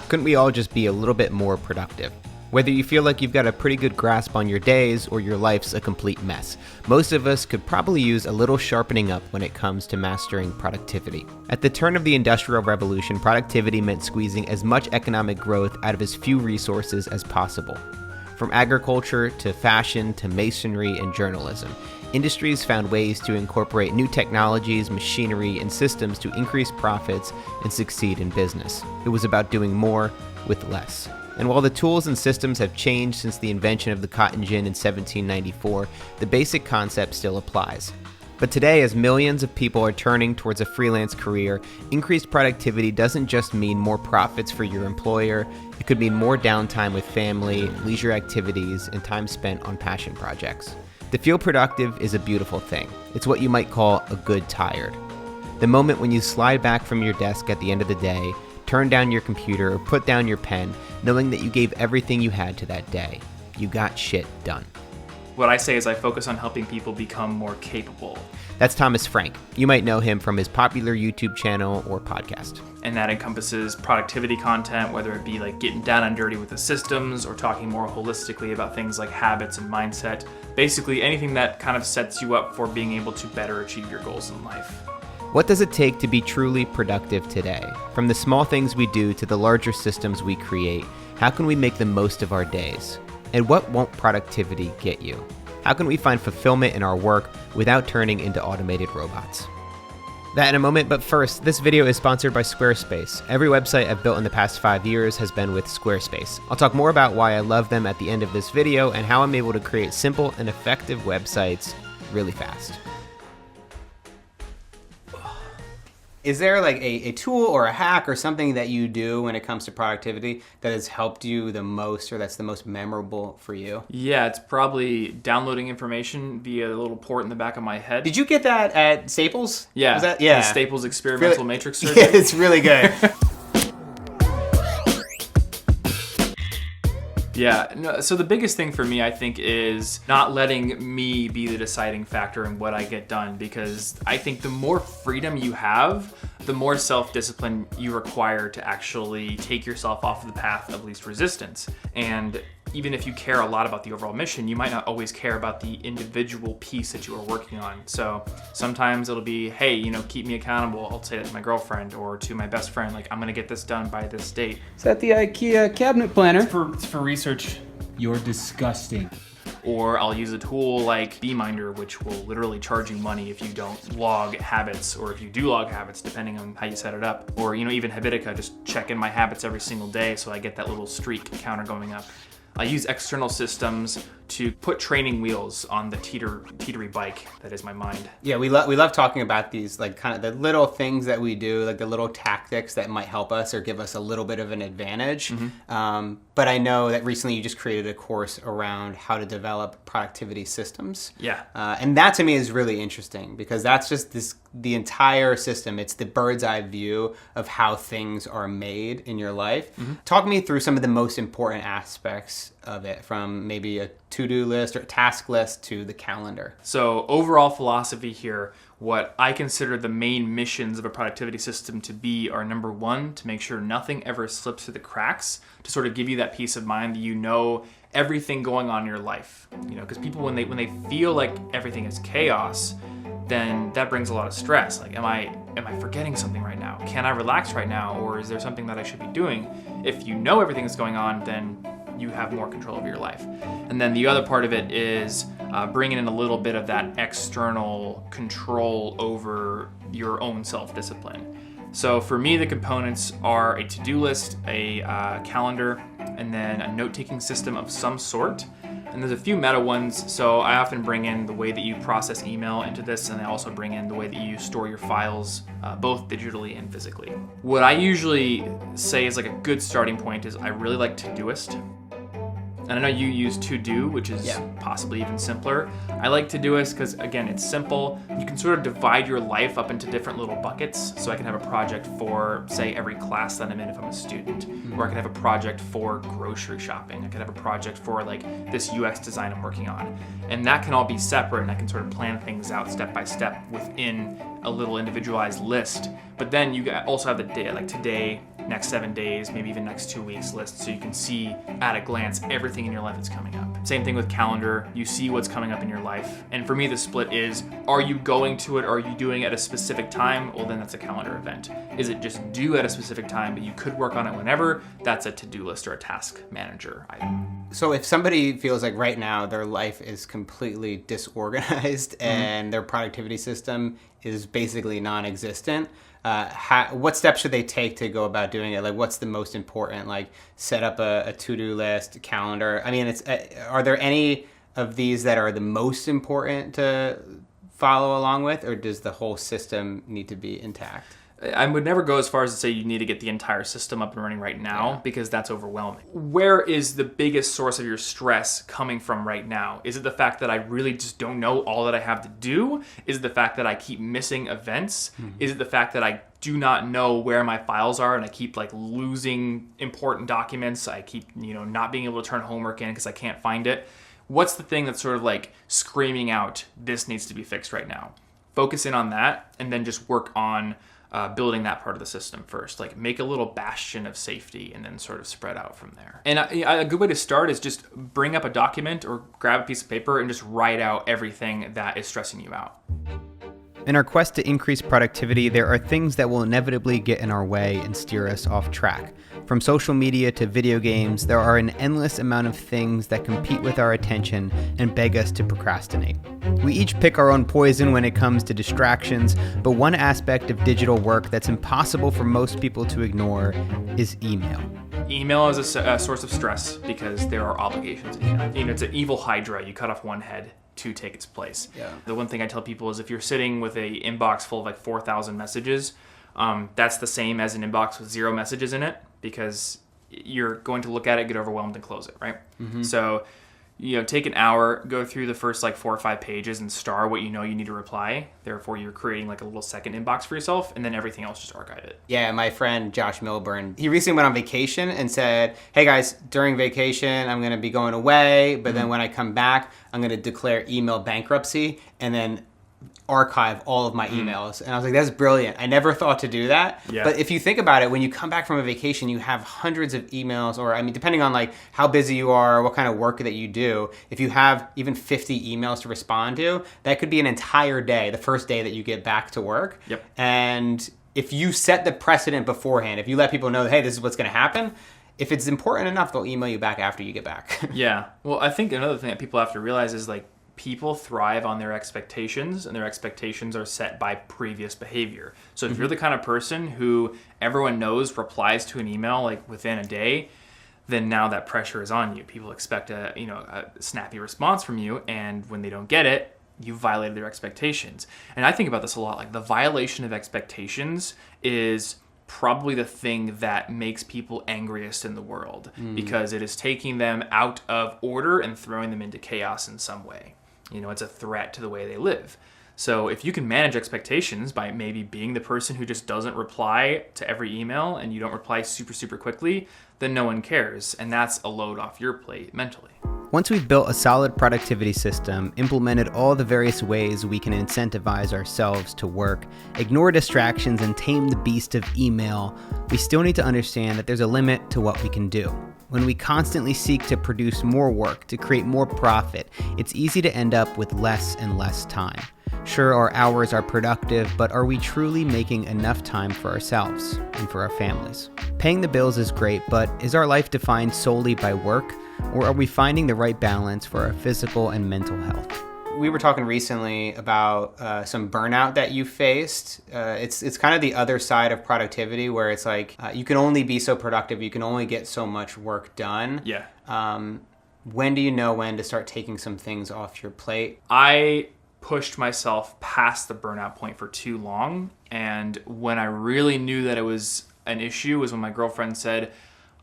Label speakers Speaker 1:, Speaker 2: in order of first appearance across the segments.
Speaker 1: Couldn't we all just be a little bit more productive? Whether you feel like you've got a pretty good grasp on your days or your life's a complete mess, most of us could probably use a little sharpening up when it comes to mastering productivity. At the turn of the Industrial Revolution, productivity meant squeezing as much economic growth out of as few resources as possible. From agriculture to fashion to masonry and journalism, industries found ways to incorporate new technologies, machinery, and systems to increase profits and succeed in business. It was about doing more with less. And while the tools and systems have changed since the invention of the cotton gin in 1794, the basic concept still applies. But today, as millions of people are turning towards a freelance career, increased productivity doesn't just mean more profits for your employer. It could mean more downtime with family, leisure activities, and time spent on passion projects. To feel productive is a beautiful thing. It's what you might call a good tired. The moment when you slide back from your desk at the end of the day, turn down your computer, or put down your pen, knowing that you gave everything you had to that day. You got shit done.
Speaker 2: What I say is I focus on helping people become more capable.
Speaker 1: That's Thomas Frank. You might know him from his popular YouTube channel or podcast.
Speaker 2: And that encompasses productivity content, whether it be like getting down and dirty with the systems or talking more holistically about things like habits and mindset. Basically anything that kind of sets you up for being able to better achieve your goals in life.
Speaker 1: What does it take to be truly productive today? From the small things we do to the larger systems we create, how can we make the most of our days? And what won't productivity get you? How can we find fulfillment in our work without turning into automated robots? That in a moment, but first, this video is sponsored by Squarespace. Every website I've built in the past 5 years has been with Squarespace. I'll talk more about why I love them at the end of this video and how I'm able to create simple and effective websites really fast. Is there like a tool or a hack or something that you do when it comes to productivity that has helped you the most or that's the most memorable for you?
Speaker 2: Yeah, it's probably downloading information via a little port in the back of my head.
Speaker 1: Did you get that at Staples?
Speaker 2: Yeah,
Speaker 1: was that? Yeah.
Speaker 2: The Staples Experimental Matrix Surgery.
Speaker 1: Yeah, it's really good.
Speaker 2: Yeah, no, so the biggest thing for me, I think, is not letting me be the deciding factor in what I get done, because I think the more freedom you have, the more self-discipline you require to actually take yourself off of the path of least resistance. And even if you care a lot about the overall mission, you might not always care about the individual piece that you are working on. So sometimes it'll be, hey, keep me accountable. I'll say that to my girlfriend or to my best friend, like, I'm gonna get this done by this date.
Speaker 3: Is that the IKEA cabinet planner?
Speaker 2: It's for research.
Speaker 3: You're disgusting.
Speaker 2: Or I'll use a tool like Beeminder, which will literally charge you money if you don't log habits, or if you do log habits, depending on how you set it up. Or even Habitica, just check in my habits every single day so I get that little streak counter going up. I use external systems to put training wheels on the teetery bike that is my mind.
Speaker 1: Yeah, we love talking about these, like, kind of the little things that we do, like the little tactics that might help us or give us a little bit of an advantage. Mm-hmm. But I know that recently you just created a course around how to develop productivity systems.
Speaker 2: Yeah.
Speaker 1: And that to me is really interesting because that's just the entire system. It's the bird's eye view of how things are made in your life. Mm-hmm. Talk me through some of the most important aspects of it, from maybe a to-do list or task list to the calendar.
Speaker 2: So overall philosophy here, what I consider the main missions of a productivity system to be are, number one, to make sure nothing ever slips through the cracks, to sort of give you that peace of mind that you know everything going on in your life. Because people, when they feel like everything is chaos, then that brings a lot of stress. Like, am I forgetting something right now? Can I relax right now? Or is there something that I should be doing? If you know everything is going on, then you have more control of your life. And then the other part of it is bringing in a little bit of that external control over your own self-discipline. So for me, the components are a to-do list, a calendar, and then a note-taking system of some sort. And there's a few meta ones, so I often bring in the way that you process email into this, and I also bring in the way that you store your files, both digitally and physically. What I usually say is like a good starting point is I really like Todoist. And I know you use To Do, which is possibly even simpler. I like Todoist because, again, it's simple. You can sort of divide your life up into different little buckets. So I can have a project for, say, every class that I'm in if I'm a student. Or I can have a project for grocery shopping. I can have a project for, like, this UX design I'm working on. And that can all be separate, and I can sort of plan things out step by step within a little individualized list. But then you also have the day, like today, next 7 days, maybe even next 2 weeks list, so you can see at a glance everything in your life that's coming up. Same thing with calendar. You see what's coming up in your life. And for me, the split is, are you going to it? Are you doing it at a specific time? Well, then that's a calendar event. Is it just due at a specific time, but you could work on it whenever? That's a to-do list or a task manager item.
Speaker 1: So if somebody feels like right now their life is completely disorganized and their productivity system is basically non-existent, what steps should they take to go about doing it? Like, what's the most important? Like, set up a to-do list, calendar. I mean, are there any of these that are the most important to follow along with, or does the whole system need to be intact?
Speaker 2: I would never go as far as to say you need to get the entire system up and running right now, because that's overwhelming. Where is the biggest source of your stress coming from right now? Is it the fact that I really just don't know all that I have to do? Is it the fact that I keep missing events? Is it the fact that I do not know where my files are and I keep like losing important documents? I keep, not being able to turn homework in because I can't find it. What's the thing that's sort of like screaming out, this needs to be fixed right now? Focus in on that and then just work on building that part of the system first. Like, make a little bastion of safety and then sort of spread out from there. And a good way to start is just bring up a document or grab a piece of paper and just write out everything that is stressing you out.
Speaker 1: In our quest to increase productivity, there are things that will inevitably get in our way and steer us off track. From social media to video games, there are an endless amount of things that compete with our attention and beg us to procrastinate. We each pick our own poison when it comes to distractions, but one aspect of digital work that's impossible for most people to ignore is email.
Speaker 2: Email is a source of stress because there are obligations in it. It's an evil hydra. You cut off one head to take its place. Yeah. The one thing I tell people is if you're sitting with a inbox full of like 4,000 messages, that's the same as an inbox with 0 messages in it, because you're going to look at it, get overwhelmed, and close it, right? So, take an hour, go through the first like 4 or 5 pages and star what you need to reply. Therefore, you're creating like a little second inbox for yourself, and then everything else, just archive it. Yeah, my friend Josh Milburn, he recently went on vacation and said, hey guys, during vacation, I'm going to be going away, but then when I come back, I'm going to declare email bankruptcy and then archive all of my emails. And I was like, that's brilliant. I never thought to do that. Yeah. But if you think about it, when you come back from a vacation, you have hundreds of emails, or depending on like how busy you are, what kind of work that you do, if you have even 50 emails to respond to, that could be an entire day, the first day that you get back to work. Yep. And if you set the precedent beforehand, if you let people know that, hey, this is what's going to happen, if it's important enough, they'll email you back after you get back. Yeah. Well, I think another thing that people have to realize is like, people thrive on their expectations, and their expectations are set by previous behavior. So if you're the kind of person who everyone knows replies to an email like within a day, then now that pressure is on you. People expect a snappy response from you, and when they don't get it, you violated their expectations. And I think about this a lot. Like, the violation of expectations is probably the thing that makes people angriest in the world, because it is taking them out of order and throwing them into chaos in some way. It's a threat to the way they live. So if you can manage expectations by maybe being the person who just doesn't reply to every email, and you don't reply super, super quickly, then no one cares. And that's a load off your plate mentally. Once we've built a solid productivity system, implemented all the various ways we can incentivize ourselves to work, ignore distractions, and tame the beast of email, we still need to understand that there's a limit to what we can do. When we constantly seek to produce more work, to create more profit, it's easy to end up with less and less time. Sure, our hours are productive, but are we truly making enough time for ourselves and for our families? Paying the bills is great, but is our life defined solely by work, or are we finding the right balance for our physical and mental health? We were talking recently about some burnout that you faced. It's kind of the other side of productivity, where it's like you can only be so productive, you can only get so much work done. Yeah. When do you know when to start taking some things off your plate? I pushed myself past the burnout point for too long, and when I really knew that it was an issue was when my girlfriend said,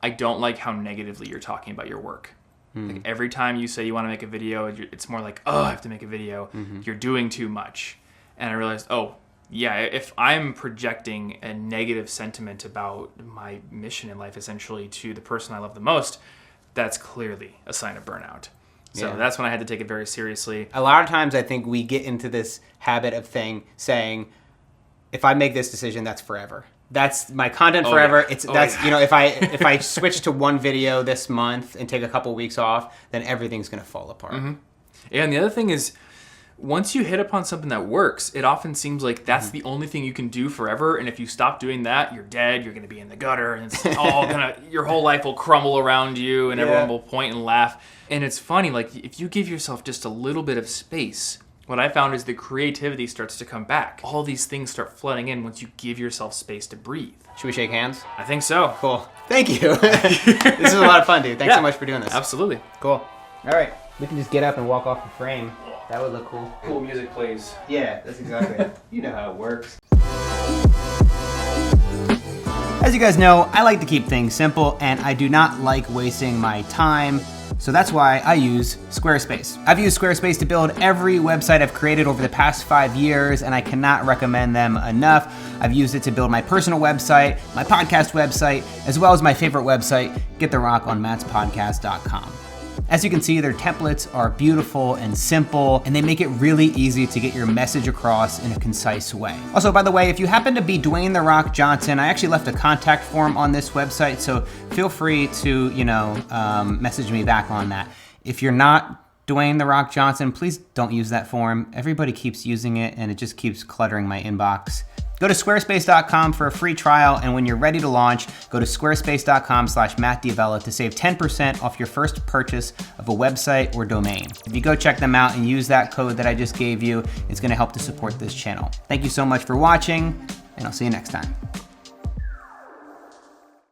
Speaker 2: I don't like how negatively you're talking about your work. Like, every time you say you want to make a video, it's more like, oh, I have to make a video. You're doing too much. And I realized, oh, yeah, if I'm projecting a negative sentiment about my mission in life, essentially, to the person I love the most, that's clearly a sign of burnout. So that's when I had to take it very seriously. A lot of times I think we get into this habit of saying, if I make this decision, that's forever.
Speaker 1: That's my content
Speaker 2: Oh,
Speaker 1: forever.
Speaker 2: yeah.
Speaker 1: You know, if I switch to one video this month and take a couple weeks off, then everything's gonna fall apart.
Speaker 2: Mm-hmm. And the other thing is, once you hit upon something that works, it often seems like that's the only thing you can do forever. And if you stop doing that, you're dead. You're going to be in the gutter, and it's all your whole life will crumble around you, and everyone will point and laugh. And it's funny, like if you give yourself just a little bit of space, what I found is the creativity starts to come back. All these things start flooding in once you give yourself space to breathe.
Speaker 1: Should we shake hands?
Speaker 2: I think so.
Speaker 1: Cool. Thank you. This is a lot of fun, dude. Thanks so much for doing this.
Speaker 2: Absolutely.
Speaker 1: Cool. All right. We can just get up and walk off the frame. That would look cool.
Speaker 2: Cool music plays.
Speaker 1: Yeah, that's exactly it. You know how it works. As you guys know, I like to keep things simple, and I do not like wasting my time. So that's why I use Squarespace. I've used Squarespace to build every website I've created over the past 5 years, and I cannot recommend them enough. I've used it to build my personal website, my podcast website, as well as my favorite website, GetTheRockOnMatt'sPodcast.com. As you can see, their templates are beautiful and simple, and they make it really easy to get your message across in a concise way. Also, by the way, if you happen to be Dwayne "The Rock" Johnson, I actually left a contact form on this website, so feel free to, message me back on that. If you're not Dwayne "The Rock" Johnson, please don't use that form. Everybody keeps using it, and it just keeps cluttering my inbox. Go to squarespace.com for a free trial, and when you're ready to launch, go to squarespace.com/MattDiavella to save 10% off your first purchase of a website or domain. If you go check them out and use that code that I just gave you, it's gonna help to support this channel. Thank you so much for watching, and I'll see you next time.